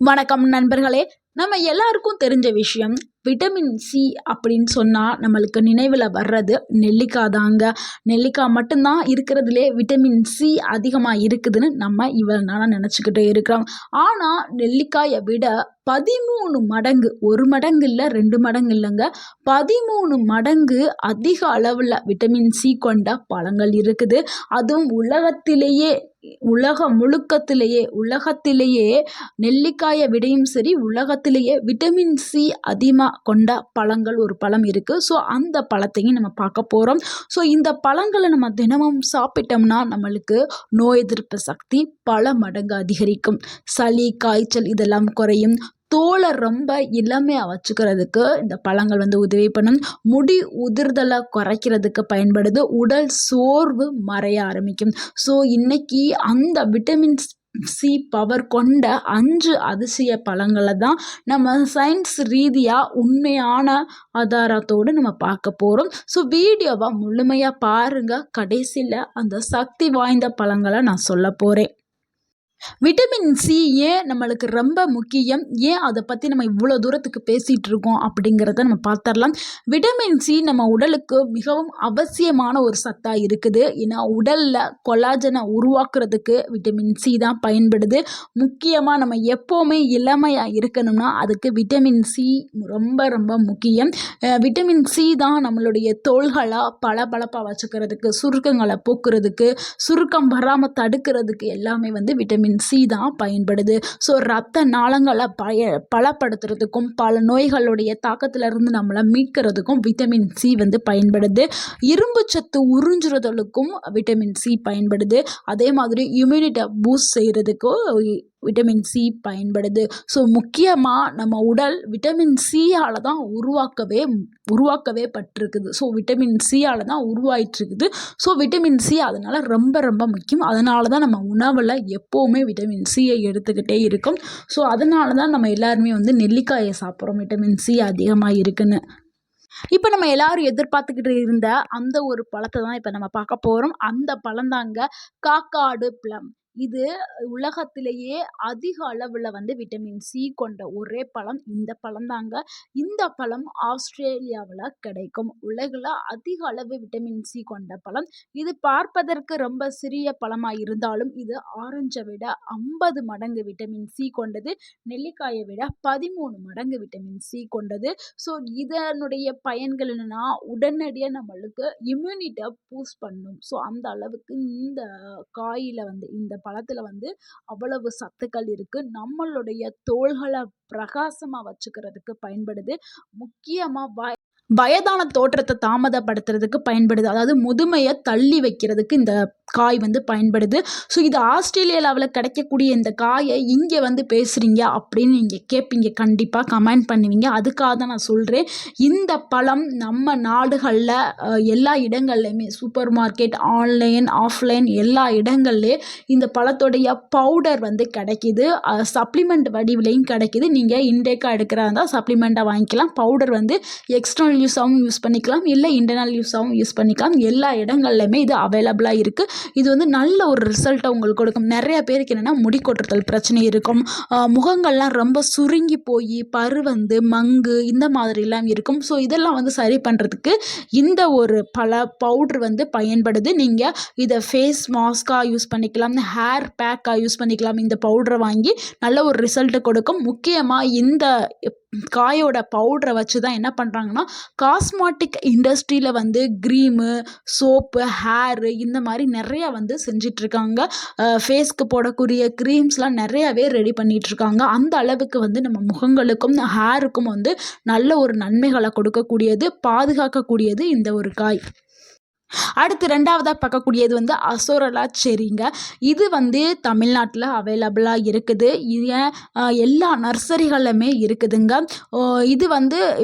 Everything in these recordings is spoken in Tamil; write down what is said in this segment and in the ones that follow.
வணக்கம் நண்பர்களே. நம்ம எல்லாருக்கும் தெரிஞ்ச விஷயம் விட்டமின் சி அப்படின்னு சொன்னால் நம்மளுக்கு நினைவில் வர்றது நெல்லிக்காய் தாங்க. நெல்லிக்காய் மட்டும்தான் இருக்கிறதுலே விட்டமின் சி அதிகமாக இருக்குதுன்னு நம்ம இவ்வளோ நாளாக நினச்சிக்கிட்டே இருக்கிறோம். ஆனால் நெல்லிக்காயை விட 13 மடங்கு, ஒரு மடங்கு இல்லை, 2 மடங்கு இல்லைங்க, 13 மடங்கு அதிக அளவில் விட்டமின் சி கொண்ட பழங்கள் இருக்குது. அதுவும் உலகத்திலேயே நெல்லிக்காயை விடையும் சரி, உலகத்திலேயே விட்டமின் சி அதிகமாக கொண்ட பழங்கள் ஒரு பழம் இருக்குது. ஸோ அந்த பழத்தையும் நம்ம பார்க்க போகிறோம். ஸோ இந்த பழங்களை நம்ம தினமும் சாப்பிட்டோம்னா நம்மளுக்கு நோய் எதிர்ப்பு சக்தி பல மடங்கு அதிகரிக்கும். சளி, காய்ச்சல் இதெல்லாம் குறையும். தோலை ரொம்ப இளமையாக வச்சுக்கிறதுக்கு இந்த பழங்கள் உதவி பண்ணும். முடி உதிர்தலை குறைக்கிறதுக்கு பயன்படுது. உடல் சோர்வு மறைய ஆரம்பிக்கும். ஸோ இன்னைக்கு அந்த விட்டமின் சி பவர் கொண்ட 5 அதிசய பழங்களை தான் நம்ம சயின்ஸ் ரீதியாக உண்மையான ஆதாரத்தோடு நம்ம பார்க்க போகிறோம். ஸோ வீடியோவை முழுமையாக பாருங்கள். கடைசியில் அந்த சக்தி வாய்ந்த பழங்களை நான் சொல்ல போகிறேன். விட்டமின் சி ஏன் நம்மளுக்கு ரொம்ப முக்கியம், ஏன் அதை பற்றி நம்ம இவ்வளோ தூரத்துக்கு பேசிகிட்டு இருக்கோம் அப்படிங்கிறத நம்ம பார்த்துடலாம். விட்டமின் சி நம்ம உடலுக்கு மிகவும் அவசியமான ஒரு சத்தாக இருக்குது. ஏன்னா உடலில் கொலாஜனை உருவாக்குறதுக்கு விட்டமின் சி தான் பயன்படுது. முக்கியமாக நம்ம எப்போவுமே இளமையாக இருக்கணும்னா அதுக்கு விட்டமின் சி ரொம்ப ரொம்ப முக்கியம். விட்டமின் சி தான் நம்மளுடைய தோள்களை பளபளப்பாக வச்சுக்கிறதுக்கு, சுருக்கங்களை போக்குறதுக்கு, சுருக்கம் வராமல் தடுக்கிறதுக்கு எல்லாமே விட்டமின் சி தான் பயன்படுது. ஸோ ரத்த நாளங்களை பலப்படுத்துறதுக்கும் பல நோய்களுடைய தாக்கத்திலிருந்து நம்மளை மீட்கிறதுக்கும் விட்டமின் சி பயன்படுது. இரும்பு சத்து உறிஞ்சுறதுக்கும் விட்டமின் சி பயன்படுது. அதே மாதிரி இம்யூனிட்டியை பூஸ்ட் செய்கிறதுக்கும் விட்டமின் சி பயன்படுது. ஸோ முக்கியமாக நம்ம உடல் விட்டமின் சியால் தான் உருவாக்கவே பட்டிருக்குது. ஸோ விட்டமின் சியால் தான் உருவாயிட்டிருக்குது. ஸோ விட்டமின் சி அதனால் ரொம்ப ரொம்ப முக்கியம். அதனால தான் நம்ம உணவில் எப்போவுமே விட்டமின் சியை எடுத்துக்கிட்டே இருக்கும். ஸோ அதனால தான் நம்ம எல்லாருமே நெல்லிக்காயை சாப்பிட்றோம், விட்டமின் சி அதிகமாக இருக்குன்னு. இப்போ நம்ம எல்லாரும் எதிர்பார்த்துக்கிட்டு இருந்த அந்த ஒரு பழத்தை தான் இப்போ நம்ம பார்க்க போகிறோம். அந்த பழந்தாங்க காக்காடு பழம். இது உலகத்திலேயே அதிக அளவில் விட்டமின் சி கொண்ட ஒரே பழம் இந்த பழந்தாங்க. இந்த பழம் ஆஸ்திரேலியாவில் கிடைக்கும். உலகில் அதிக அளவு விட்டமின் சி கொண்ட பழம். இது பார்ப்பதற்கு ரொம்ப சிறிய பழமாக இருந்தாலும் இது ஆரஞ்சை விட 50 மடங்கு விட்டமின் சி கொண்டது. நெல்லிக்காயை விட 13 மடங்கு விட்டமின் சி கொண்டது. ஸோ இதனுடைய பயன்கள் என்னென்னா, உடனடியாக நம்மளுக்கு இம்யூனிட்டியை பூஸ்ட் பண்ணும். ஸோ அந்த அளவுக்கு இந்த காயில் இந்த பழத்தில் அவ்வளவு சத்துக்கள் இருக்குது. நம்மளுடைய தோள்களை பிரகாசமாக வச்சுக்கிறதுக்கு பயன்படுது. முக்கியமாக வயதான தோற்றத்தை தாமதப்படுத்துறதுக்கு பயன்படுது. அதாவது முதுமையை தள்ளி வைக்கிறதுக்கு இந்த காய் பயன்படுது. ஸோ இது ஆஸ்திரேலியாவில் கிடைக்கக்கூடிய இந்த காயை இங்கே பேசுகிறீங்க அப்படின்னு நீங்கள் கேட்பீங்க, கண்டிப்பாக கமெண்ட் பண்ணுவீங்க. அதுக்காக தான் நான் சொல்கிறேன். இந்த பழம் நம்ம நாடுகளில் எல்லா இடங்கள்லையுமே, சூப்பர் மார்க்கெட், ஆன்லைன், ஆஃப்லைன் எல்லா இடங்கள்லேயும் இந்த பழத்தோடைய பவுடர் கிடைக்கிது. சப்ளிமெண்ட் வடிவிலையும் கிடைக்கிது. நீங்கள் இன்டேக்காக எடுக்கிறதா இருந்தால் சப்ளிமெண்ட்டாக வாங்கிக்கலாம். பவுடர் எக்ஸ்டர்னல் யூஸாகவும் யூஸ் பண்ணிக்கலாம், இல்லை இன்டர்னல் யூஸாகவும் யூஸ் பண்ணிக்கலாம். எல்லா இடங்கள்லையுமே இது அவைலபிளாக இருக்குது. இது நல்ல ஒரு ரிசல்ட்டை உங்களுக்கு கொடுக்கும். நிறைய பேருக்கு என்னென்னா முடி கொட்டுறதல் பிரச்சனை இருக்கும். முகங்கள்லாம் ரொம்ப சுருங்கி போய் பரு மங்கு இந்த மாதிரிலாம் இருக்கும். ஸோ இதெல்லாம் சரி பண்ணுறதுக்கு இந்த ஒரு பல பவுட்ரு பயன்படுது. நீங்கள் இதை ஃபேஸ் மாஸ்காக யூஸ் பண்ணிக்கலாம், ஹேர் பேக்காக யூஸ் பண்ணிக்கலாம். இந்த பவுடரை வாங்கி நல்ல ஒரு ரிசல்ட்டு கொடுக்கும். முக்கியமாக இந்த காயோட பவுடரை வச்சு தான் என்ன பண்ணுறாங்கன்னா, காஸ்மெட்டிக் இண்டஸ்ட்ரியில் க்ரீமு, சோப்பு, ஹேரு இந்த மாதிரி நிறையா செஞ்சிட்ருக்காங்க. ஃபேஸ்க்கு போடக்கூடிய க்ரீம்ஸ்லாம் நிறையாவே ரெடி பண்ணிகிட்ருக்காங்க. அந்த அளவுக்கு நம்ம முகங்களுக்கும் ஹேருக்கும் நல்ல ஒரு நன்மைகளை கொடுக்கக்கூடியது, பாதுகாக்கக்கூடியது இந்த ஒரு காய். அடுத்து ரெண்டாவதாக பார்க்கக்கூடியது அசோரலா செரிங்க. இது தமிழ்நாட்டில் அவைலபிளாக இருக்குது. இது எல்லா நர்சரிகளிலுமே இருக்குதுங்க. இது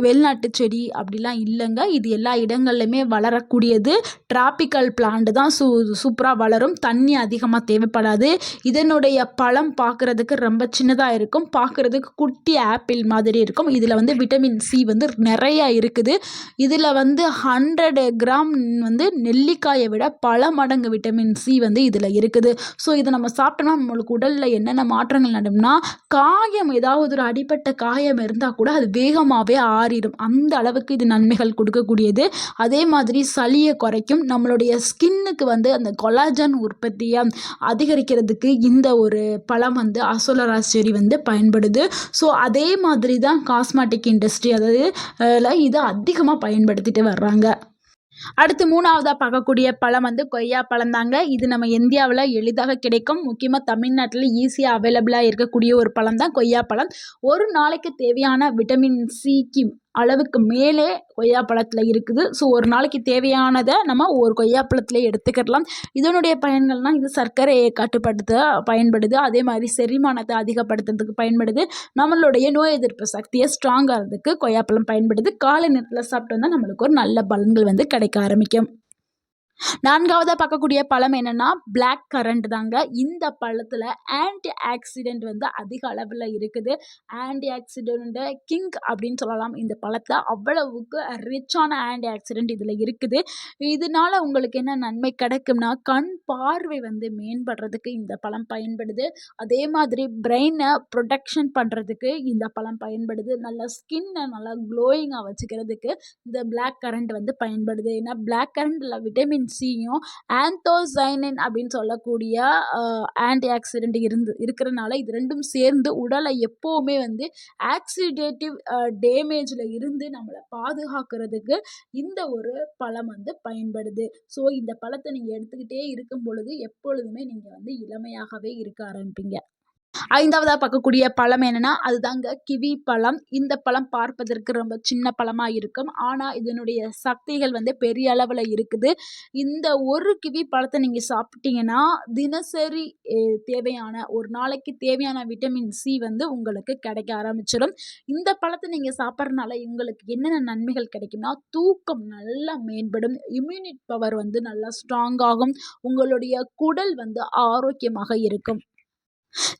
வெளிநாட்டு செடி அப்படிலாம் இல்லைங்க. இது எல்லா இடங்கள்லையுமே வளரக்கூடியது. டிராபிக்கல் பிளான்ட் தான். சூப்பராக வளரும். தண்ணி அதிகமாக தேவைப்படாது. இதனுடைய பழம் பார்க்குறதுக்கு ரொம்ப சின்னதாக இருக்கும். பார்க்குறதுக்கு குட்டி ஆப்பிள் மாதிரி இருக்கும். இதில் விட்டமின் சி நிறையா இருக்குது. இதில் 100 கிராம் நெல்லிக்காயை விட பல மடங்கு விட்டமின் சி வந்து இதில் இருக்குது. ஸோ இதை நம்ம சாப்பிட்டோம்னா நம்மளுக்கு உடலில் என்னென்ன மாற்றங்கள் நடக்கும்னா, காயம் ஏதாவது ஒரு அடிபட்ட காயம் இருந்தால் கூட அது வேகமாகவே ஆறிடும். அந்த அளவுக்கு இது நன்மைகள் கொடுக்கக்கூடியது. அதே மாதிரி சளியை குறைக்கும். நம்மளுடைய ஸ்கின்னுக்கு வந்து அந்த கொலாஜன் உற்பத்தியை அதிகரிக்கிறதுக்கு இந்த ஒரு பழம் வந்து அசோலரா செரி வந்து பயன்படுது. ஸோ அதே மாதிரி தான் காஸ்மெட்டிக் இண்டஸ்ட்ரி அதாவது இதை அதிகமாக பயன்படுத்திட்டு வர்றாங்க. அடுத்து 3வதா பார்க்கக்கூடிய பழம் வந்து கொய்யா பழம் தாங்க. இது நம்ம இந்தியாவில் எளிதாக கிடைக்கும். முக்கியமாக தமிழ்நாட்டில் ஈஸியாக அவைலபிளாக இருக்கக்கூடிய ஒரு பழம் தான் கொய்யா பழம். ஒரு நாளைக்கு தேவையான விட்டமின் சிக்கு அளவுக்கு மேலே கொய்யா பழத்தில் இருக்குது. ஸோ ஒரு நாளைக்கு தேவையானதை நம்ம ஒரு கொய்யா பழத்தில் எடுத்துக்கிடலாம். இதனுடைய பயன்கள்னால் இது சர்க்கரையை கட்டுப்படுத்த பயன்படுது. அதே மாதிரி செரிமானத்தை அதிகப்படுத்துறதுக்கு பயன்படுது. நம்மளுடைய நோய் எதிர்ப்பு சக்தியை ஸ்ட்ராங் ஆகிறதுக்கு கொய்யாப்பழம் பயன்படுது. காலை நேரத்தில் சாப்பிட்டு வந்தால் நம்மளுக்கு ஒரு நல்ல பலன்கள் வந்து கிடைக்க ஆரம்பிக்கும். 4வதா பார்க்கக்கூடிய பழம் என்னன்னா பிளாக் கரண்ட் தாங்க. இந்த பழத்தில் ஆன்டி ஆக்சிடென்ட் வந்து அதிக அளவில் இருக்குது. ஆன்டி ஆக்சிடென்ட் கிங் அப்படின்னு சொல்லலாம். இந்த பழத்தில் அவ்வளவுக்கு ரிச்சான ஆன்டி ஆக்சிடென்ட் இதில் இருக்குது. இதனால உங்களுக்கு என்ன நன்மை கிடைக்கும்னா, கண் பார்வை வந்து மேம்படுறதுக்கு இந்த பழம் பயன்படுது. அதே மாதிரி பிரெயினை ப்ரொடெக்ஷன் பண்ணுறதுக்கு இந்த பழம் பயன்படுது. நல்ல ஸ்கின்னை நல்லா க்ளோயிங்காக வச்சுக்கிறதுக்கு இந்த பிளாக் கரண்ட் வந்து பயன்படுது. ஏன்னா பிளாக் கரண்டில் விட்டமின் சியும் ஆந்தோசைனின் அப்படின்னு சொல்லக்கூடிய ஆன்டி ஆக்சிடென்ட் இருக்கிறனால இது ரெண்டும் சேர்ந்து உடலை எப்போவுமே வந்து ஆக்சிடேட்டிவ் டேமேஜில் இருந்து நம்மளை பாதுகாக்கிறதுக்கு இந்த ஒரு பழம் வந்து பயன்படுது. ஸோ இந்த பழத்தை நீங்கள் எடுத்துக்கிட்டே இருக்கும் பொழுது எப்பொழுதுமே நீங்கள் வந்து இளமையாகவே இருக்க ஆரம்பிப்பீங்க. 5வதா பார்க்கக்கூடிய பழம் என்னன்னா அதுதாங்க கிவி பழம். இந்த பழம் பார்ப்பதற்கு ரொம்ப சின்ன பழமாக இருக்கும். ஆனால் இதனுடைய சக்திகள் வந்து பெரிய அளவில் இருக்குது. இந்த ஒரு கிவி பழத்தை நீங்கள் சாப்பிட்டீங்கன்னா தினசரி தேவையான ஒரு நாளைக்கு தேவையான விட்டமின் சி வந்து உங்களுக்கு கிடைக்க ஆரம்பிச்சிடும். இந்த பழத்தை நீங்கள் சாப்பிட்றதுனால உங்களுக்கு என்னென்ன நன்மைகள் கிடைக்கும்னா, தூக்கம் நல்லா மேம்படும். இம்யூனிட்டி பவர் வந்து நல்லா ஸ்ட்ராங் ஆகும். உங்களுடைய குடல் வந்து ஆரோக்கியமாக இருக்கும்.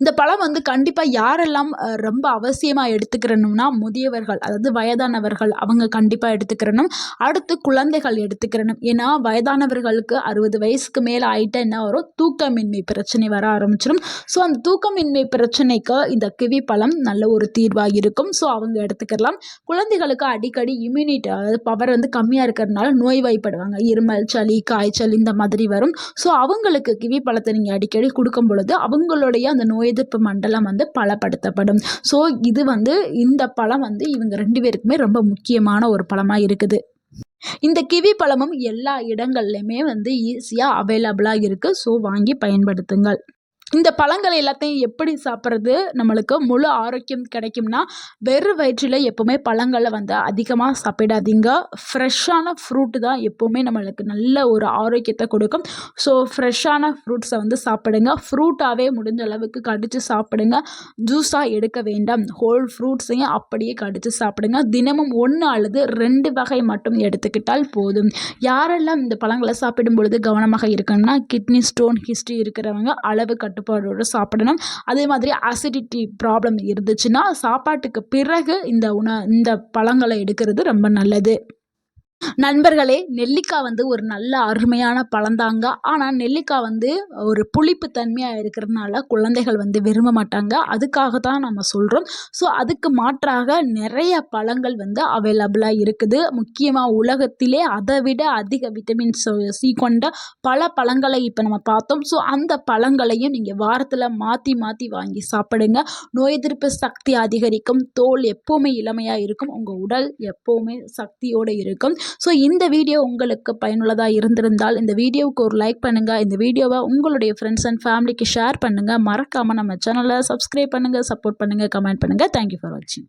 இந்த பழம் வந்து கண்டிப்பாக யாரெல்லாம் ரொம்ப அவசியமாக எடுத்துக்கிறணும்னா, முதியவர்கள் அதாவது வயதானவர்கள் அவங்க கண்டிப்பாக எடுத்துக்கிறணும். அடுத்து குழந்தைகள் எடுத்துக்கிறணும். ஏன்னா வயதானவர்களுக்கு 60 வயசுக்கு மேலே ஆகிட்டா என்ன வரும், தூக்கமின்மை பிரச்சனை வர ஆரம்பிச்சிடும். ஸோ அந்த தூக்கமின்மை பிரச்சனைக்கு இந்த கிவி பழம் நல்ல ஒரு தீர்வாக இருக்கும். ஸோ அவங்க எடுத்துக்கலாம். குழந்தைகளுக்கு அடிக்கடி இம்யூனிட்டி அதாவது பவர் வந்து கம்மியாக இருக்கிறதுனால நோய்வாய்ப்படுவாங்க. இருமல், சளி, காய்ச்சல் இந்த மாதிரி வரும். ஸோ அவங்களுக்கு கிவி பழத்தை நீங்கள் அடிக்கடி கொடுக்கும் பொழுது அவங்களுடைய அந்த நோய் எதிர்ப்பு மண்டலம் வந்து பலப்படுத்தப்படும். ஸோ இது வந்து இந்த பழம் வந்து இவங்க 2 பேருக்குமே ரொம்ப முக்கியமான ஒரு பழமாக இருக்குது. இந்த கிவி பழமும் எல்லா இடங்கள்லையுமே வந்து ஈஸியாக அவைலபிளாக இருக்குது. ஸோ வாங்கி பயன்படுத்துங்கள். இந்த பழங்களை எல்லாத்தையும் எப்படி சாப்பிட்றது நம்மளுக்கு முழு ஆரோக்கியம் கிடைக்கும்னா, வெறும் வயிற்றில் எப்போவுமே பழங்களை வந்து அதிகமாக சாப்பிடாதீங்க. ஃப்ரெஷ்ஷான ஃப்ரூட்டு தான் எப்போவுமே நம்மளுக்கு நல்ல ஒரு ஆரோக்கியத்தை கொடுக்கும். ஸோ ஃப்ரெஷ்ஷான ஃப்ரூட்ஸை வந்து சாப்பிடுங்க. ஃப்ரூட்டாகவே முடிஞ்ச அளவுக்கு கடித்து சாப்பிடுங்க. ஜூஸாக எடுக்க வேண்டாம். ஹோல் ஃப்ரூட்ஸையும் அப்படியே கடித்து சாப்பிடுங்க. தினமும் 1 அல்லது 2 வகை மட்டும் எடுத்துக்கிட்டால் போதும். யாரெல்லாம் இந்த பழங்களை சாப்பிடும் பொழுது கவனமாக இருக்கணும்னா, கிட்னி ஸ்டோன் ஹிஸ்ட்ரி இருக்கிறவங்க அளவு கட்டுப்பாடோடு சாப்பிடணும். அதே மாதிரி அசிடிட்டி ப்ராப்ளம் இருந்துச்சுன்னா சாப்பாட்டுக்கு பிறகு இந்த பழங்களை எடுக்கிறது ரொம்ப நல்லது. நண்பர்களே, நெல்லிக்காய் வந்து ஒரு நல்ல அருமையான பழந்தாங்க. ஆனால் நெல்லிக்காய் வந்து ஒரு புளிப்பு தன்மையாக இருக்கிறதுனால குழந்தைகள் வந்து விரும்ப மாட்டாங்க. அதுக்காக தான் நம்ம சொல்கிறோம். ஸோ அதுக்கு மாற்றாக நிறைய பழங்கள் வந்து அவைலபிளாக இருக்குது. முக்கியமாக உலகத்திலே அதை விட அதிக விட்டமின் சி கொண்ட பல பழங்களை இப்போ நம்ம பார்த்தோம். ஸோ அந்த பழங்களையும் நீங்கள் வாரத்தில் மாற்றி மாற்றி வாங்கி சாப்பிடுங்க. நோய் எதிர்ப்பு சக்தி அதிகரிக்கும். தோல் எப்போவுமே இளமையாக இருக்கும். உங்கள் உடல் எப்போவுமே சக்தியோடு இருக்கும். ஸோ இந்த வீடியோ உங்களுக்கு பயனுள்ளதாக இருந்திருந்தால் இந்த வீடியோவுக்கு ஒரு லைக் பண்ணுங்கள். இந்த வீடியோவை உங்களுடைய ஃப்ரெண்ட்ஸ் அண்ட் ஃபேமிலிக்கு ஷேர் பண்ணுங்கள். மறக்காமல் நம்ம சேனலை சப்ஸ்கிரைப் பண்ணுங்கள், சப்போர்ட் பண்ணுங்கள், கமெண்ட் பண்ணுங்கள். தேங்க்யூ ஃபார் வாட்சிங்.